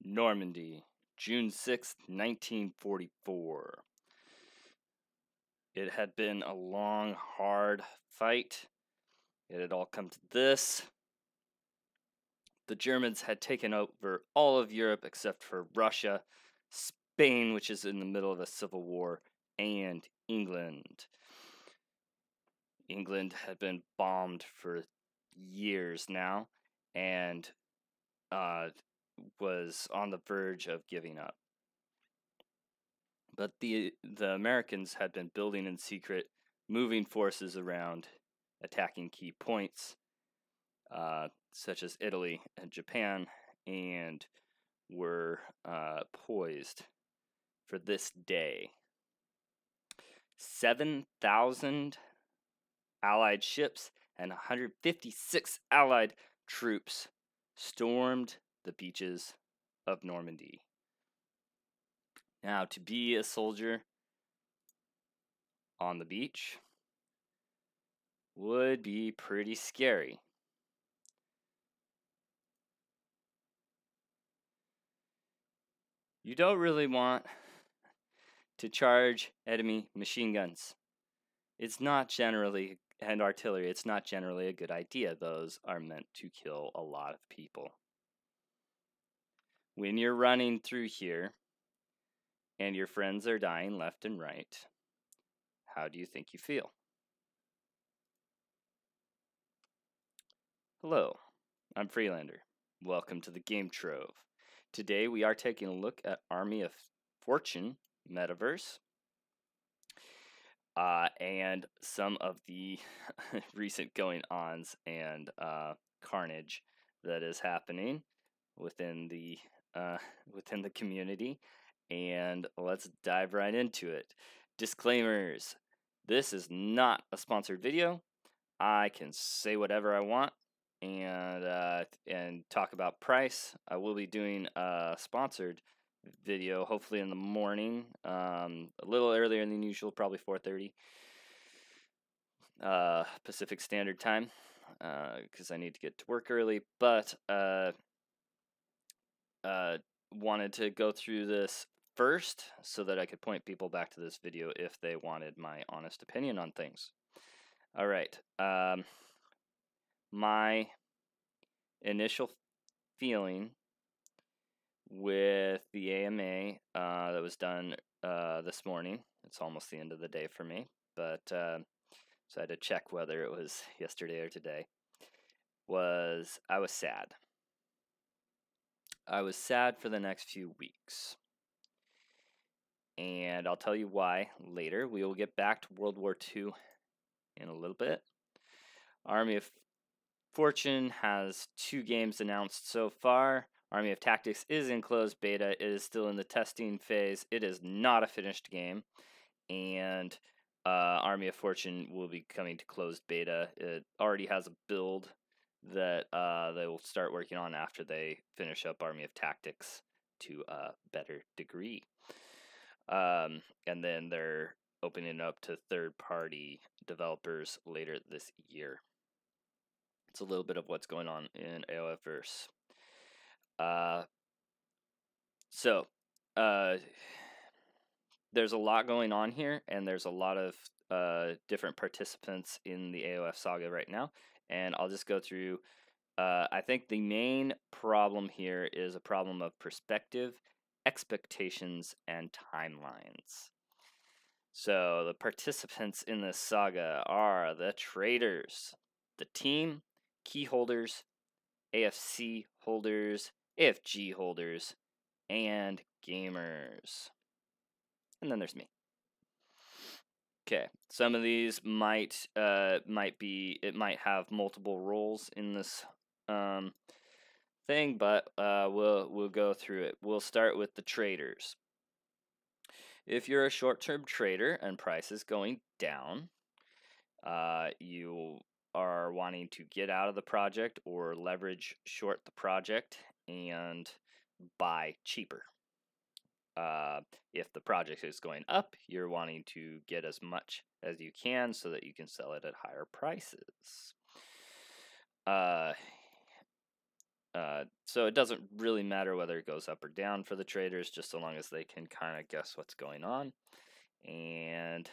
Normandy, June 6th, 1944. It had been a long, hard fight. It had all come to this. The Germans had taken over all of Europe except for Russia, Spain, which is in the middle of a civil war, and England. England had been bombed for years now and was on the verge of giving up. But the Americans had been building in secret, moving forces around, attacking key points, such as Italy and Japan, and were poised for this day. 7,000 Allied ships and 156 Allied troops stormed the beaches of Normandy. Now, to be a soldier on the beach would be pretty scary. You don't really want to charge enemy machine guns. It's not generally, and artillery, it's not generally a good idea. Those are meant to kill a lot of people. When you're running through here and your friends are dying left and right, how do you think you feel? Hello, I'm Freelander. Welcome to the game Trove. Today we are taking a look at Army of Fortune Metaverse and some of the recent going-ons and carnage that is happening within the community. And let's dive right into it. Disclaimers: this is not a sponsored video. I can say whatever I want and talk about price. I will be doing a sponsored video hopefully in the morning, a little earlier than usual, probably 4:30 Pacific Standard Time, because I need to get to work early, but wanted to go through this first so that I could point people back to this video if they wanted my honest opinion on things. All right. My initial feeling with the AMA that was done this morning, it's almost the end of the day for me, but so I had to check whether it was yesterday or today, was I was sad. I was sad for the next few weeks. And I'll tell you why later. We will get back to World War II in a little bit. Army of Fortune has 2 games announced so far. Army of Tactics is in closed beta. It is still in the testing phase. It is not a finished game. And Army of Fortune will be coming to closed beta. It already has a build that they will start working on after they finish up Army of Tactics to a better degree. And then they're opening up to third-party developers later this year. It's a little bit of what's going on in AOFVerse. So there's a lot going on here, and there's a lot of different participants in the AOF saga right now. And I'll just go through. I think the main problem here is a problem of perspective, expectations, and timelines. So the participants in this saga are the traders, the team, key holders, AFC holders, AFG holders, and gamers. And then there's me. Okay, some of these might have multiple roles in this thing, but we'll go through it. We'll start with the traders. If you're a short-term trader and price is going down, you are wanting to get out of the project or leverage short the project and buy cheaper. If the project is going up, you're wanting to get as much as you can so that you can sell it at higher prices. So it doesn't really matter whether it goes up or down for the traders, just so long as they can kind of guess what's going on and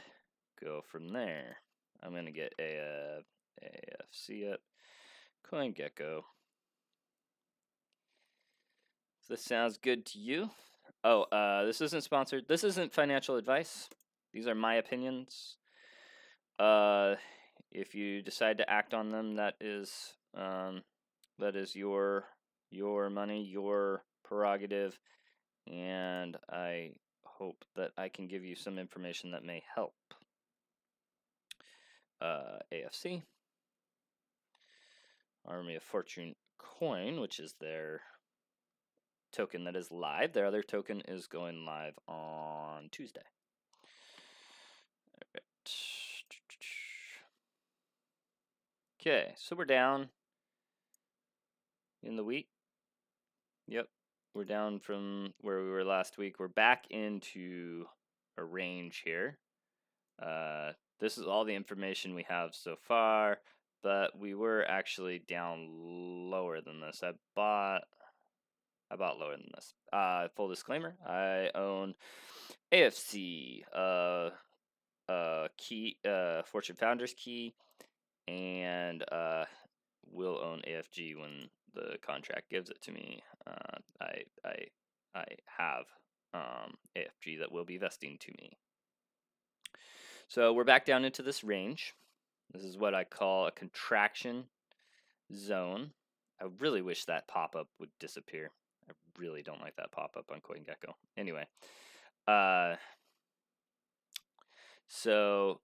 go from there. I'm going to get AFC up, CoinGecko. If this sounds good to you. Oh, this isn't sponsored. This isn't financial advice. These are my opinions. If you decide to act on them, that is your money, your prerogative, and I hope that I can give you some information that may help. AFC, Army of Fortune Coin, which is their token that is live. Their other token is going live on Tuesday. All right. Okay, so we're down in the week. Yep, we're down from where we were last week. We're back into a range here. This is all the information we have so far, but we were actually down lower than this. I bought lower than this. Full disclaimer, I own AFC, key, Fortune Founders Key, and will own AFG when the contract gives it to me. I have AFG that will be vesting to me. So we're back down into this range. This is what I call a contraction zone. I really wish that pop-up would disappear. I really don't like that pop-up on CoinGecko. Anyway, so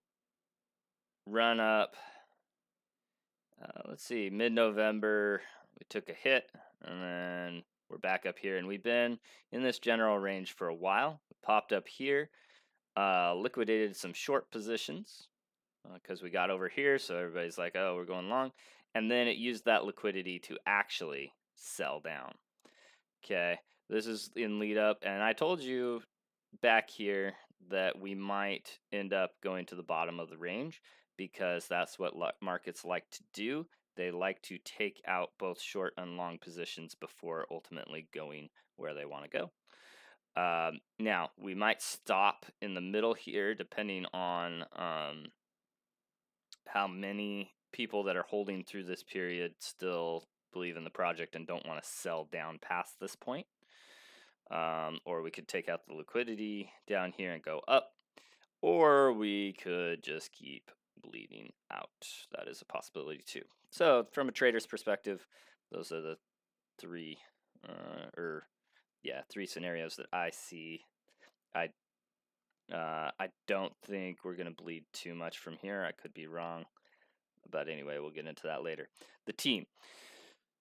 run up. Let's see, mid-November, we took a hit, and then we're back up here, and we've been in this general range for a while. We popped up here, liquidated some short positions, because we got over here, so everybody's like, oh, we're going long, and then it used that liquidity to actually sell down. Okay, this is in lead up, and I told you back here that we might end up going to the bottom of the range, because that's what markets like to do. They like to take out both short and long positions before ultimately going where they want to go. Now, we might stop in the middle here, depending on how many people that are holding through this period still believe in the project and don't want to sell down past this point. Or we could take out the liquidity down here and go up, or we could just keep bleeding out. That is a possibility too. So from a trader's perspective, those are the three scenarios that I see. I don't think we're going to bleed too much from here. I could be wrong, but anyway, we'll get into that later. The team.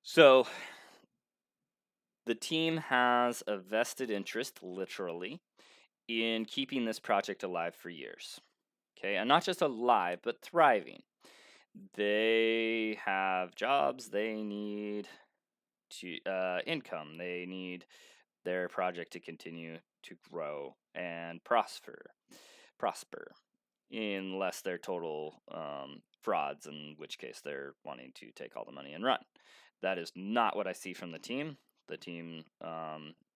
So the team has a vested interest, literally, in keeping this project alive for years. Okay, and not just alive, but thriving. They have jobs. They need income. They need their project to continue to grow and prosper, unless they're total frauds, in which case they're wanting to take all the money and run. That is not what I see from the team. The team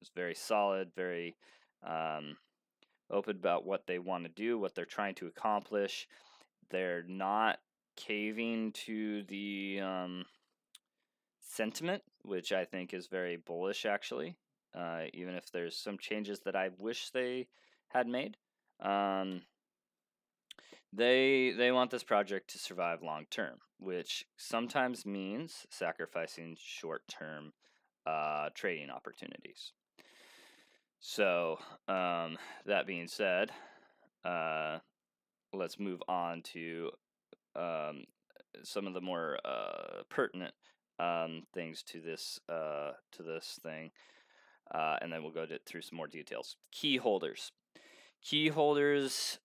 is very solid, very open about what they want to do, what they're trying to accomplish. They're not caving to the sentiment, which I think is very bullish, actually. Even if there's some changes that I wish they had made. They want this project to survive long term, which sometimes means sacrificing short-term trading opportunities. So, that being said, let's move on to some of the more pertinent things to this thing, and then we'll go through some more details. Key holders. Key holders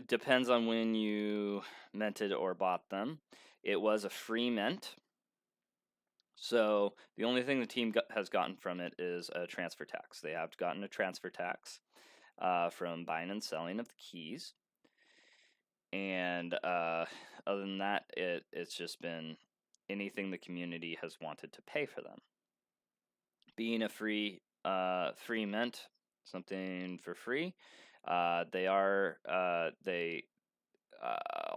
depends on when you minted or bought them. It was a free mint. So the only thing the team has gotten from it is a transfer tax. They have gotten a transfer tax from buying and selling of the keys. And other than that, it's just been anything the community has wanted to pay for them. being a free mint, something for free. They are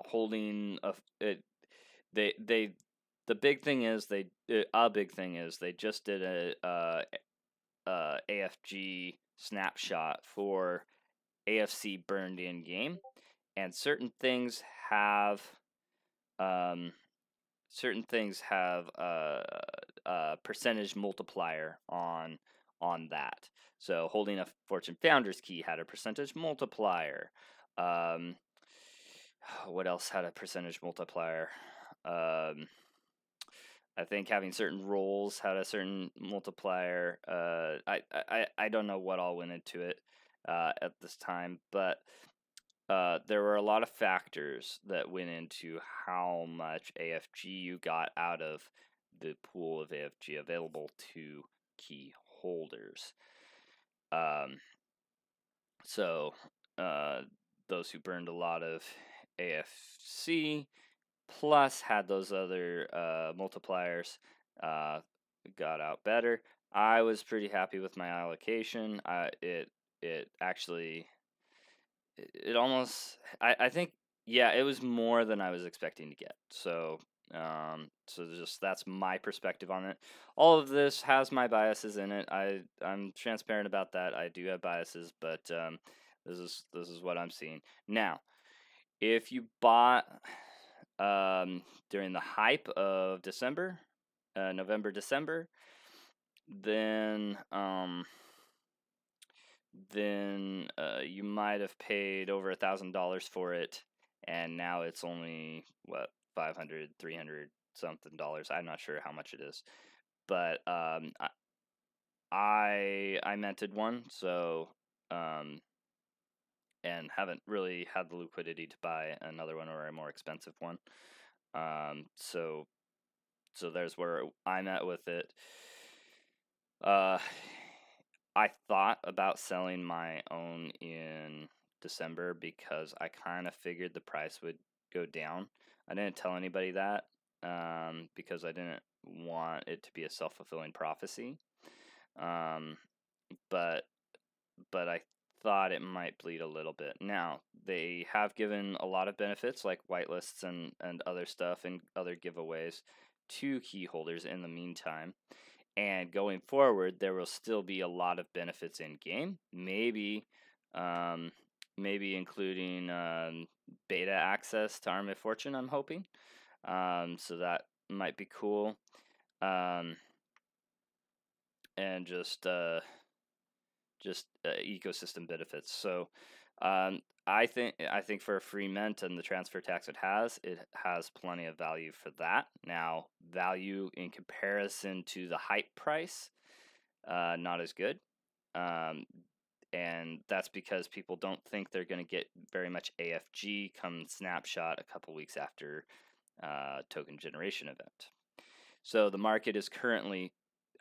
holding they the big thing is they just did a AFG snapshot for AFC burned in game, and certain things have a percentage multiplier on that. So holding a Fortune Founders key had a percentage multiplier. What else had a percentage multiplier? I think having certain roles had a certain multiplier. I don't know what all went into it at this time, but there were a lot of factors that went into how much AFG you got out of the pool of AFG available to key holders. So those who burned a lot of AFC plus had those other multipliers got out better. I was pretty happy with my allocation. It actually almost I think it was more than I was expecting to get. So just that's my perspective on it. All of this has my biases in it. I'm transparent about that. I do have biases, but this is what I'm seeing now. If you bought during the hype of December, November, December, then you might have paid over $1,000 for it, and now it's only what, $500, $300 something dollars. I'm not sure how much it is, but I minted one, so and haven't really had the liquidity to buy another one or a more expensive one. So there's where I'm at with it. I thought about selling my own in December because I kind of figured the price would go down. I didn't tell anybody that because I didn't want it to be a self-fulfilling prophecy. But I thought it might bleed a little bit. Now, they have given a lot of benefits like whitelists and other stuff and other giveaways to key holders in the meantime. And going forward, there will still be a lot of benefits in game. Maybe including beta access to Army of Fortune, I'm hoping. So that might be cool. And just ecosystem benefits. So I think for a free mint and the transfer tax it has plenty of value for that. Now, value in comparison to the hype price, not as good. And that's because people don't think they're going to get very much AFG come snapshot a couple weeks after token generation event. So the market is currently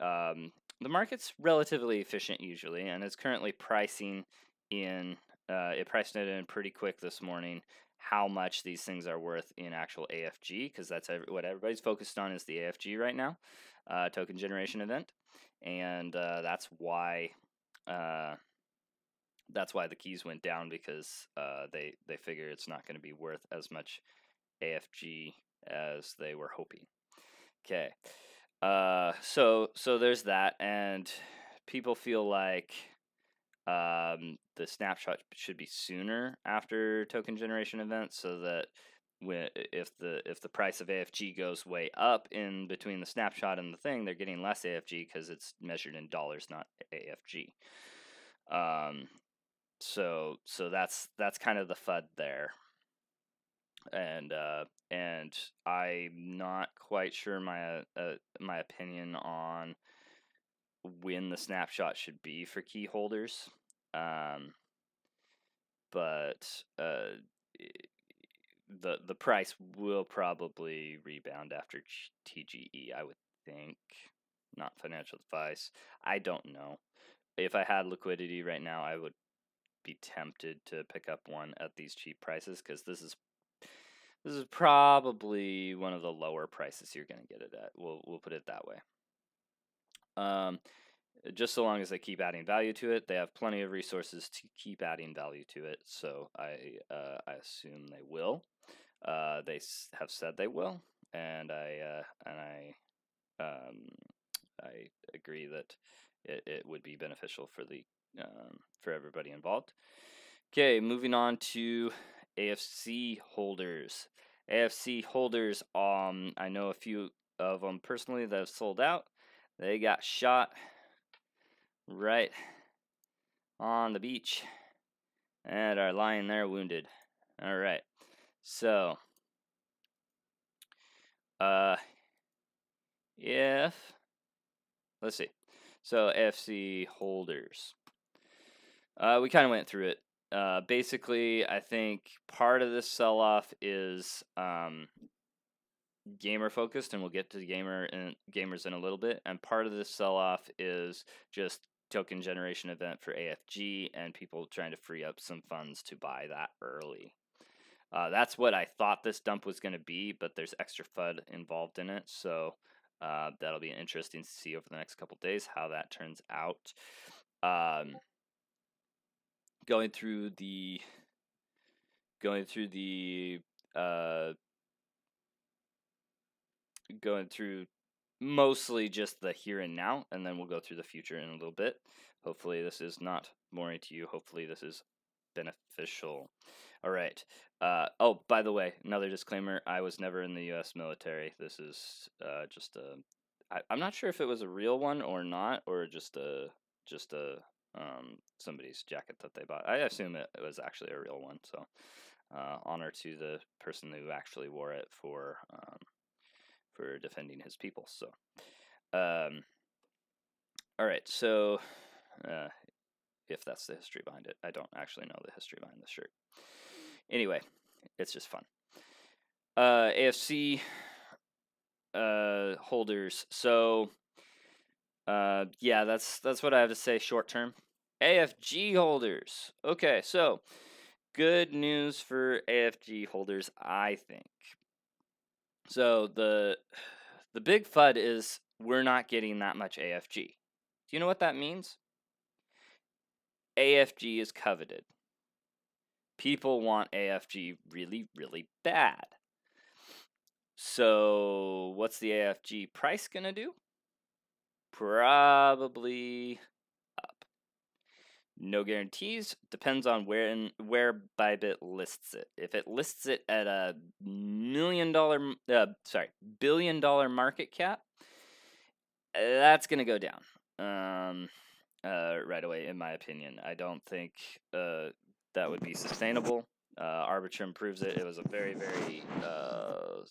the market's relatively efficient usually, and is currently pricing in. It priced it in pretty quick this morning. How much these things are worth in actual AFG, because that's what everybody's focused on is the AFG right now, token generation event, and that's why the keys went down, because they figure it's not going to be worth as much AFG as they were hoping. Okay. So there's that, and people feel like the snapshot should be sooner after token generation events, so that if the price of AFG goes way up in between the snapshot and the thing, they're getting less AFG because it's measured in dollars, not AFG. So that's kind of the FUD there. And I'm not quite sure my opinion on when the snapshot should be for key holders, but the price will probably rebound after TGE, I would think. Not financial advice. I don't know. If I had liquidity right now, I would be tempted to pick up one at these cheap prices, because this is probably one of the lower prices you're going to get it at. We'll put it that way. just so long as they keep adding value to it. They have plenty of resources to keep adding value to it, so I assume they will. They have said they will, and I agree that it would be beneficial for the for everybody involved. Okay, moving on to AFC holders. AFC holders, I know a few of them personally that have sold out. They got shot right on the beach and are lying there wounded. All right, so if let's see, so AFC holders, we kind of went through it. Basically, I think part of this sell-off is gamer focused, and we'll get to the gamers in a little bit. And part of this sell-off is just token generation event for AFG and people trying to free up some funds to buy that early. That's what I thought this dump was going to be, but there's extra FUD involved in it, so that'll be interesting to see over the next couple days how that turns out. Going through mostly just the here and now, and then we'll go through the future in a little bit. Hopefully this is not boring to you. Hopefully this is beneficial. All right. Oh, by the way, another disclaimer: I was never in the U.S. military. This is just a. I'm not sure if it was a real one or not, or just a somebody's jacket that they bought. I assume it was actually a real one. So honor to the person who actually wore it for defending his people. So all right. So if that's the history behind it, I don't actually know the history behind the shirt. Anyway, it's just fun. AFC holders. So yeah, that's what I have to say short term. AFG holders. Okay, so good news for AFG holders, I think. So the big FUD is we're not getting that much AFG. Do you know what that means? AFG is coveted. People want AFG really, really bad. So what's the AFG price going to do? Probably up. No guarantees. Depends on where Bybit lists it. If it lists it at a billion dollar market cap, that's going to go down right away, in my opinion. I don't think that would be sustainable. Arbitrum proves it. It was a very, very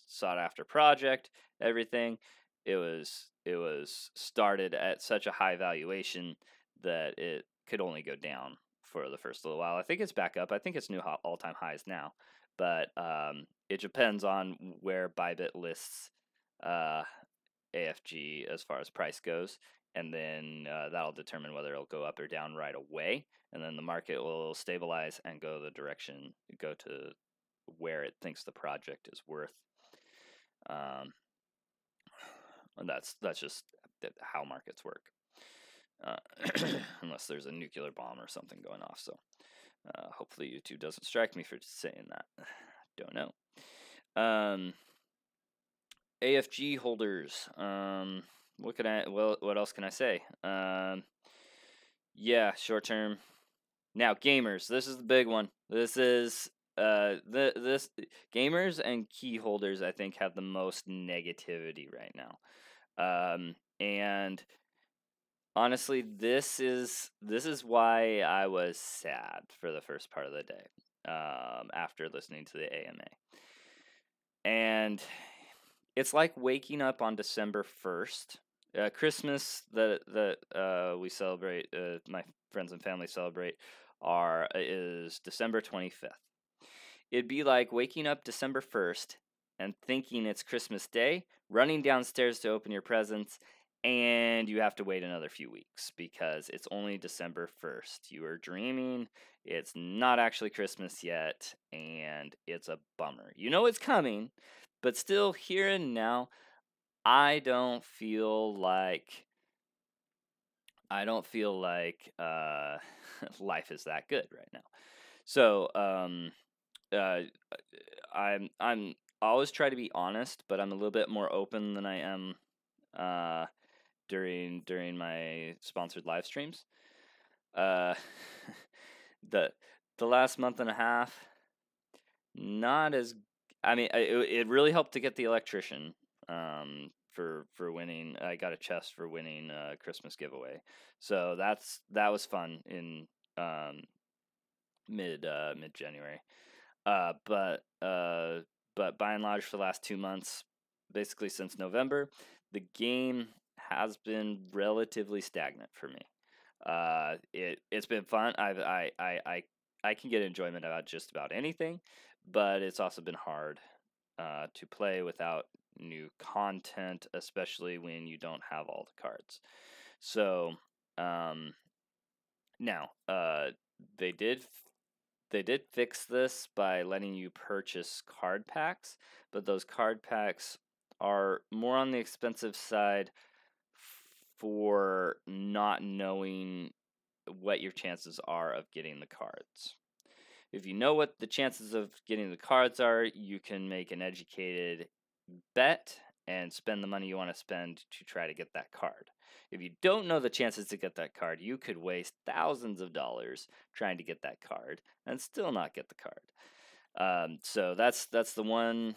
sought after project. Everything. It was started at such a high valuation that it could only go down for the first little while. I think it's back up. I think it's new all-time highs now. But it depends on where Bybit lists AFG as far as price goes. And then that'll determine whether it'll go up or down right away. And then the market will stabilize and go to where it thinks the project is worth. And that's just how markets work. Unless there's a nuclear bomb or something going off. So hopefully YouTube doesn't strike me for saying that. Don't know. AFG holders. What else can I say? Yeah, short term. Now gamers. This is the big one. This is this gamers and key holders, I think, have the most negativity right now. And honestly, this is why I was sad for the first part of the day after listening to the AMA. And it's like waking up on December 1st. Christmas that we celebrate, my friends and family celebrate, is December 25th. It'd be like waking up December 1st and thinking it's Christmas Day, running downstairs to open your presents, and you have to wait another few weeks because it's only December 1st. You are dreaming. It's not actually Christmas yet, and it's a bummer. You know it's coming, but still, here and now, I don't feel like I don't feel like life is that good right now. So I'm always try to be honest, but I'm a little bit more open than I am uh, during my sponsored live streams. Uh, the the last month and a half, not as. I mean, it really helped to get the electrician for winning. I got a chest for winning Christmas giveaway, so that was fun in um, mid January. But by and large, for the last 2 months, basically since November, the game has been relatively stagnant for me. It's been fun. I can get enjoyment out just about anything, but it's also been hard to play without new content, especially when you don't have all the cards. So now they did fix this by letting you purchase card packs, but those card packs are more on the expensive side for not knowing what your chances are of getting the cards. If you know what the chances of getting the cards are, you can make an educated bet and spend the money you want to spend to try to get that card. If you don't know the chances to get that card, you could waste thousands of dollars trying to get that card and still not get the card. So that's the one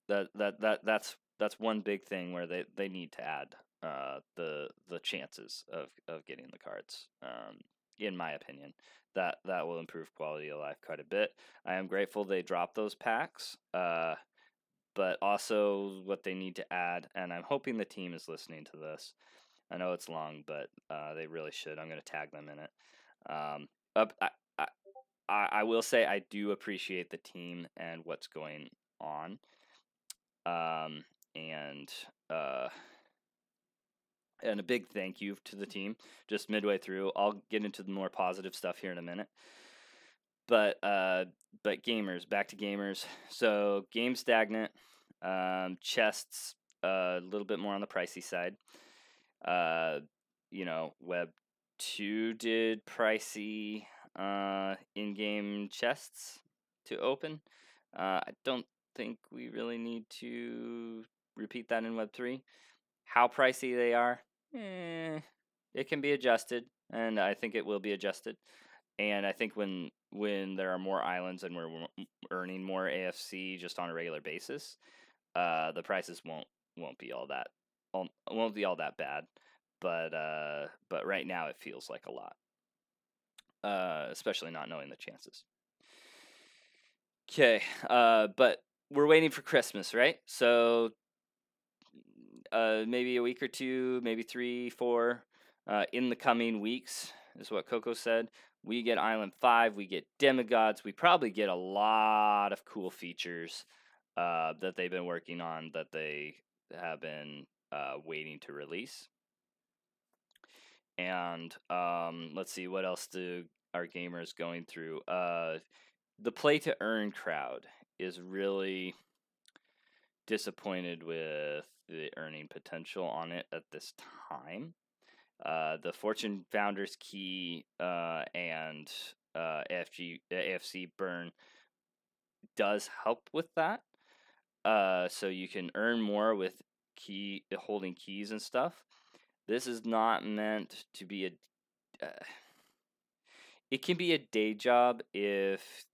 that's one big thing where they need to add the chances of getting the cards. In my opinion, that will improve quality of life quite a bit. I am grateful they dropped those packs. But also what they need to add, and I'm hoping the team is listening to this. I know it's long, but they really should. I'm going to tag them in it. I will say I do appreciate the team and what's going on. And a big thank you to the team just midway through. I'll get into the more positive stuff here in a minute. But gamers, back to gamers. So game stagnant. Chests a little bit more on the pricey side. Web 2 did pricey in-game chests to open. I don't think we really need to repeat that in Web 3. How pricey they are, it can be adjusted, and I think it will be adjusted. And I think when there are more islands and we're earning more AFC just on a regular basis, the prices won't be all that bad. But right now it feels like a lot, especially not knowing the chances. Okay, but we're waiting for Christmas, right? So maybe a week or two, maybe 3, 4, in the coming weeks is what Coco said. We get Island 5, we get demigods, we probably get a lot of cool features that they've been working on that they have been waiting to release. And let's see, what else are gamers going through? The play to earn crowd is really disappointed with the earning potential on it at this time. The Fortune Founders Key and AFC burn does help with that. So you can earn more with holding keys and stuff. This is not meant to be it can be a day job if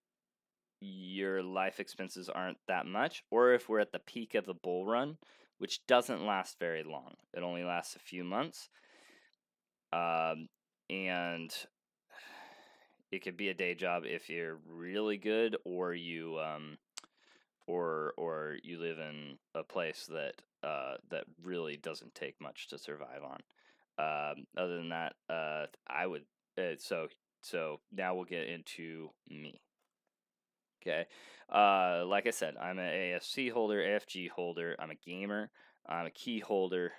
your life expenses aren't that much, or if we're at the peak of the bull run, which doesn't last very long. It only lasts a few months. And it could be a day job if you're really good, or you or you live in a place that really doesn't take much to survive on. Other than that, I would. So now we'll get into me. Okay, like I said, I'm an AFC holder, AFG holder. I'm a gamer. I'm a key holder.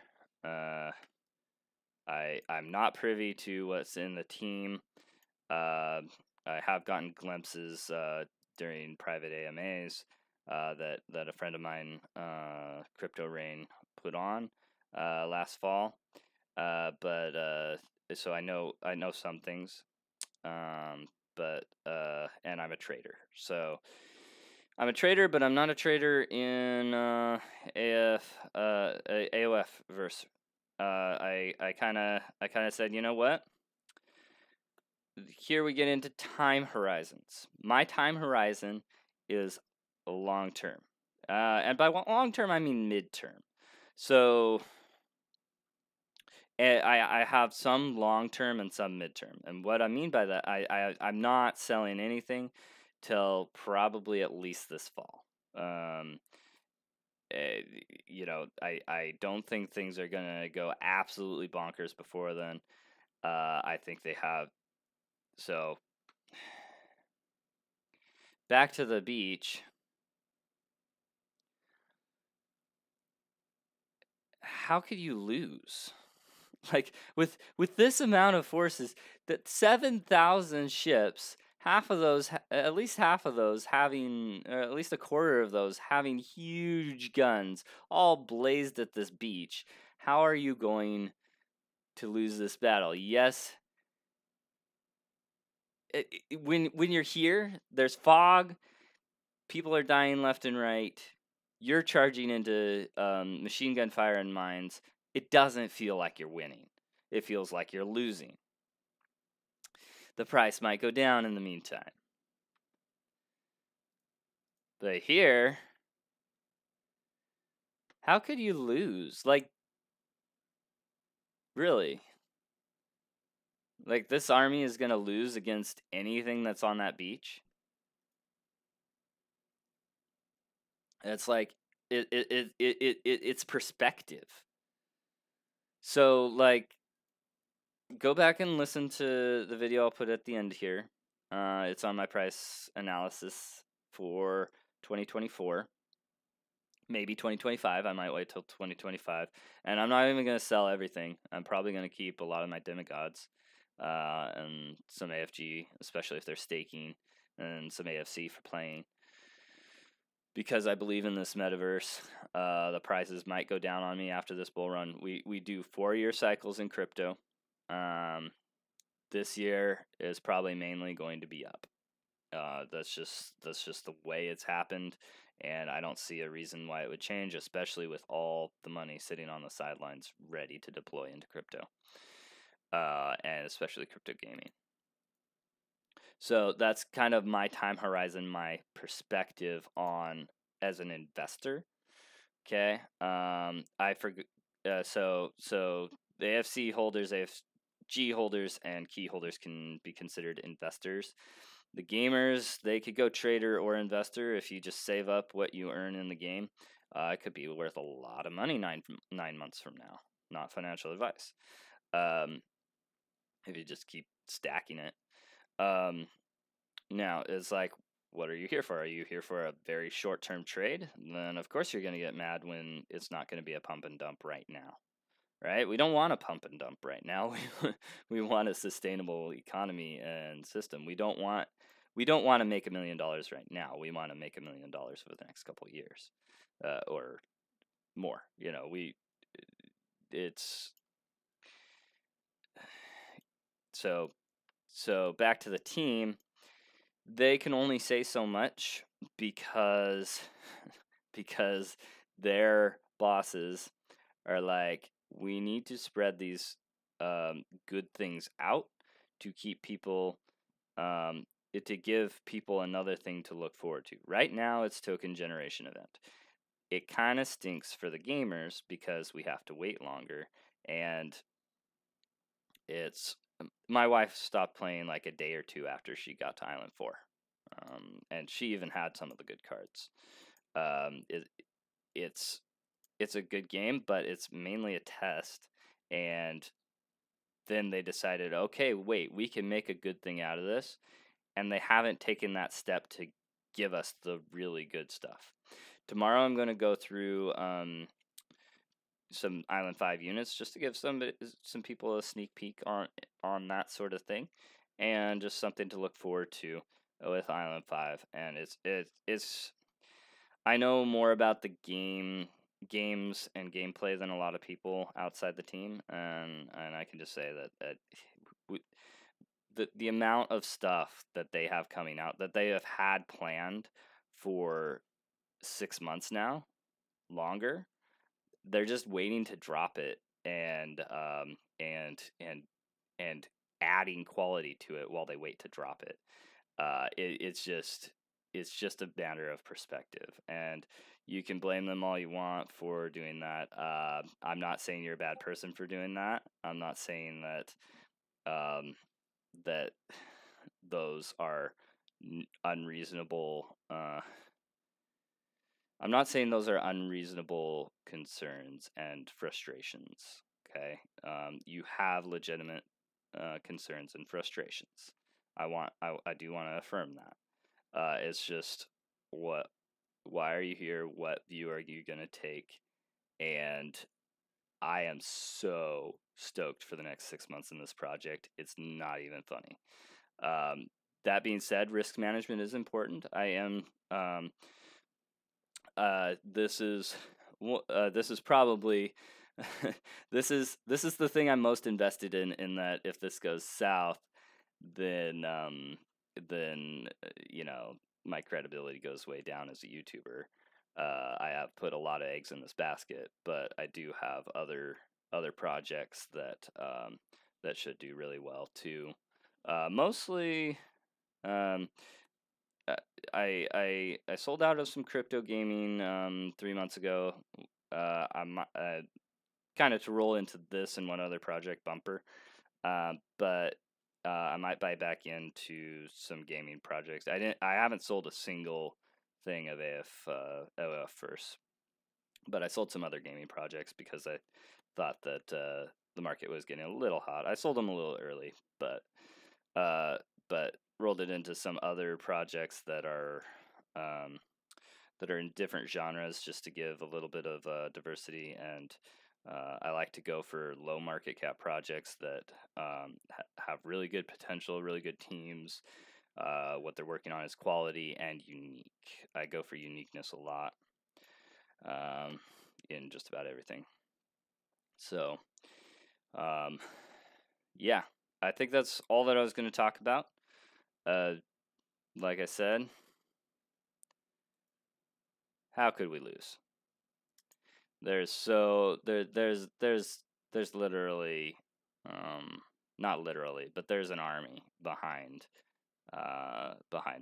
I'm not privy to what's in the team. I have gotten glimpses during private AMAs that a friend of mine, Crypto Rain, put on last fall. But so I know some things, but and I'm a trader. So I'm a trader, but I'm not a trader in AOFverse. I kind of said, you know what? Here we get into time horizons. My time horizon is long term, and by long term I mean midterm. So I have some long term and some midterm, and what I mean by that, I'm not selling anything till probably at least this fall. Um, I don't think things are gonna go absolutely bonkers before then. I think they have. So back to the beach. How could you lose? Like with this amount of forces, that 7,000 ships, half of those, at least half of those having, or at least a quarter of those having huge guns, all blazed at this beach. How are you going to lose this battle? Yes, when you're here, there's fog, people are dying left and right. You're charging into machine gun fire and mines. It doesn't feel like you're winning. It feels like you're losing. The price might go down in the meantime. But here, how could you lose? Like, really? Like, this army is going to lose against anything that's on that beach? It's like, it's perspective. So, like, go back and listen to the video I'll put at the end here. It's on my price analysis for 2024. Maybe 2025. I might wait till 2025. And I'm not even going to sell everything. I'm probably going to keep a lot of my demigods and some AFG, especially if they're staking, and some AFC for playing. Because I believe in this metaverse, the prices might go down on me after this bull run. We do 4-year cycles in crypto. This year is probably mainly going to be up. That's just the way it's happened, and I don't see a reason why it would change, especially with all the money sitting on the sidelines ready to deploy into crypto, and especially crypto gaming. So that's kind of my time horizon, my perspective on as an investor. Okay, I forget. So the AFC holders, AFG holders, and key holders can be considered investors. The gamers, they could go trader or investor. If you just save up what you earn in the game, it could be worth a lot of money 9 months from now. Not financial advice. If you just keep stacking it. Now, it's like, what are you here for? Are you here for a very short-term trade? Then, of course, you're going to get mad when it's not going to be a pump and dump right now. Right? We don't want a pump and dump right now. We want a sustainable economy and system. We don't want to make $1 million right now. We want to make $1 million over the next couple of years, or more. You know, it's so back to the team. They can only say so much because their bosses are like, we need to spread these good things out to keep people, to give people another thing to look forward to. Right now, it's token generation event. It kind of stinks for the gamers because we have to wait longer, and my wife stopped playing like a day or two after she got to Island 4, and she even had some of the good cards. It's a good game, but it's mainly a test. And then they decided, okay, wait, we can make a good thing out of this. And they haven't taken that step to give us the really good stuff. Tomorrow I'm going to go through some Island 5 units just to give some people a sneak peek on that sort of thing, and just something to look forward to with Island 5. And it's I know more about the game games and gameplay than a lot of people outside the team, and I can just say that the amount of stuff that they have coming out that they have had planned for 6 months now, longer, they're just waiting to drop it, and and adding quality to it while they wait to drop it. It's just a matter of perspective, and you can blame them all you want for doing that. I'm not saying you're a bad person for doing that. I'm not saying that those are unreasonable. I'm not saying those are unreasonable concerns and frustrations. Okay, you have legitimate concerns and frustrations. I do want to affirm that. It's just why are you here? What view are you gonna take? And I am so stoked for the next 6 months in this project. It's not even funny. That being said, risk management is important. I am. This is probably this is the thing I'm most invested in. In that, if this goes south, then my credibility goes way down as a YouTuber. I have put a lot of eggs in this basket, but I do have other projects that should do really well too. Mostly, I sold out of some crypto gaming 3 months ago. I'm kind of to roll into this and one other project, Bumper, but I might buy back into some gaming projects. I haven't sold a single thing of AOFVerse, but I sold some other gaming projects because I thought that the market was getting a little hot. I sold them a little early, but rolled it into some other projects that are in different genres, just to give a little bit of diversity. And I like to go for low market cap projects that have really good potential, really good teams. What they're working on is quality and unique. I go for uniqueness a lot in just about everything. So, yeah, I think that's all that I was going to talk about. Like I said, how could we lose? There's literally, not literally, but there's an army behind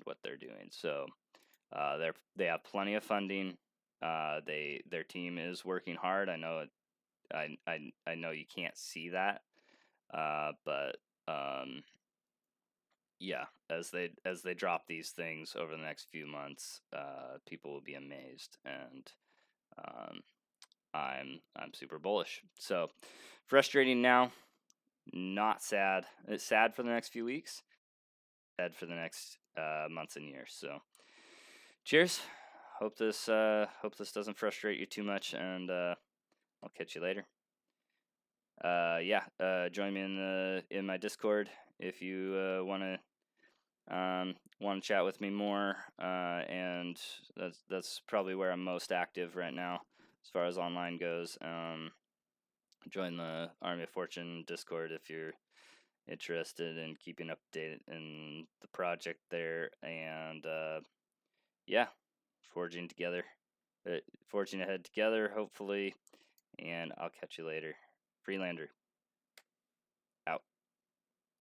what they're doing. So they have plenty of funding. Their team is working hard. I know it. I know you can't see that, but yeah, as they drop these things over the next few months, people will be amazed, and I'm super bullish. So frustrating now, not sad. It's sad for the next few weeks, sad for the next months and years. So cheers. Hope this doesn't frustrate you too much, and I'll catch you later. Join me in my Discord if you want to chat with me more, and that's probably where I'm most active right now as far as online goes. Join the Army of Fortune Discord if you're interested in keeping updated in the project there, and forging ahead together, hopefully, and I'll catch you later. Freelander.